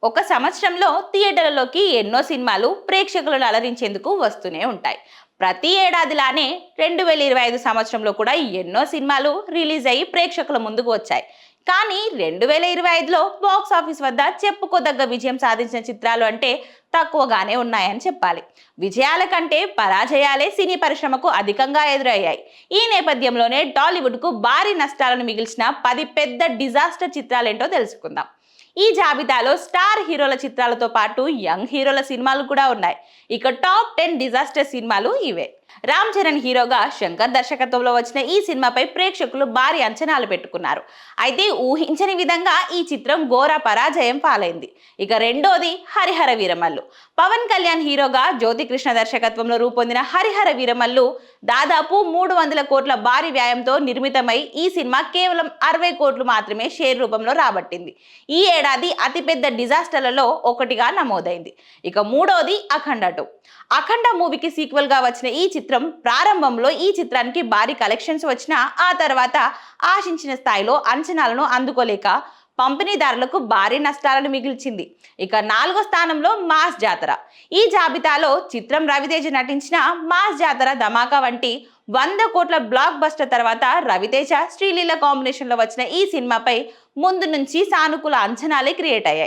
ఒక సంవత్సరంలో థియేటర్లలోకి ఎన్నో సినిమాలు ప్రేక్షకులను అలరించేందుకు వస్తూనే ఉంటాయి. ప్రతి ఏడాదిలానే 2025 సంవత్సరంలో కూడా ఎన్నో సినిమాలు రిలీజ్ అయ్యి ప్రేక్షకుల ముందుకు వచ్చాయి. కానీ 2025లో బాక్స్ ఆఫీస్ వద్ద చెప్పుకోదగ్గ విజయం సాధించిన చిత్రాలు అంటే తక్కువగానే ఉన్నాయని చెప్పాలి. విజయాల కంటే పరాజయాలే సినీ పరిశ్రమకు అధికంగా ఎదురయ్యాయి. ఈ నేపథ్యంలోనే టాలీవుడ్కు భారీ నష్టాలను మిగిల్చిన 10 పెద్ద డిజాస్టర్ చిత్రాలేంటో తెలుసుకుందాం. ఈ జాబితాలో స్టార్ హీరోల చిత్రాలతో పాటు యంగ్ హీరోల సినిమాలు కూడా ఉన్నాయి. ఇక టాప్ 10 డిజాస్టర్ సినిమాలు ఇవే. రామ్ చరణ్ హీరోగా శంకర్ దర్శకత్వంలో వచ్చిన ఈ సినిమాపై ప్రేక్షకులు భారీ అంచనాలు పెట్టుకున్నారు. అయితే ఊహించని విధంగా ఈ చిత్రం ఘోర పరాజయం పాలైంది. ఇక రెండోది హరిహర వీరమల్లు. పవన్ కళ్యాణ్ హీరోగా జ్యోతికృష్ణ దర్శకత్వంలో రూపొందిన హరిహర వీరమల్లు దాదాపు 300 కోట్ల భారీ వ్యయంతో నిర్మితమై ఈ సినిమా కేవలం 60 కోట్లు మాత్రమే షేర్ రూపంలో రాబట్టింది. ఈ ఏడాది అతిపెద్ద డిజాస్టర్లలో ఒకటిగా నమోదైంది. ఇక మూడోది అఖండ 2. అఖండ మూవీకి సీక్వెల్ గా వచ్చిన ఈ చిత్రం ప్రారంభంలో ఈ చిత్రానికి భారీ కలెక్షన్స్ వచ్చినా ఆ తర్వాత ఆశించిన స్థాయిలో అంచనాలను అందుకోలేక పంపిణీదారులకు భారీ నష్టాలను మిగిల్చింది. ఇక 4వ స్థానంలో మాస్ జాతర. ఈ జాబితాలో చిత్రం రవితేజ నటించిన మాస్ జాతర ధమాకా వంటి 100 కోట్ల బ్లాక్ బస్టర్ తర్వాత రవితేజ శ్రీలీల కాంబినేషన్ లో వచ్చిన ఈ సినిమాపై ముందు నుంచి సానుకూల అంచనాలే క్రియేట్ అయ్యాయి.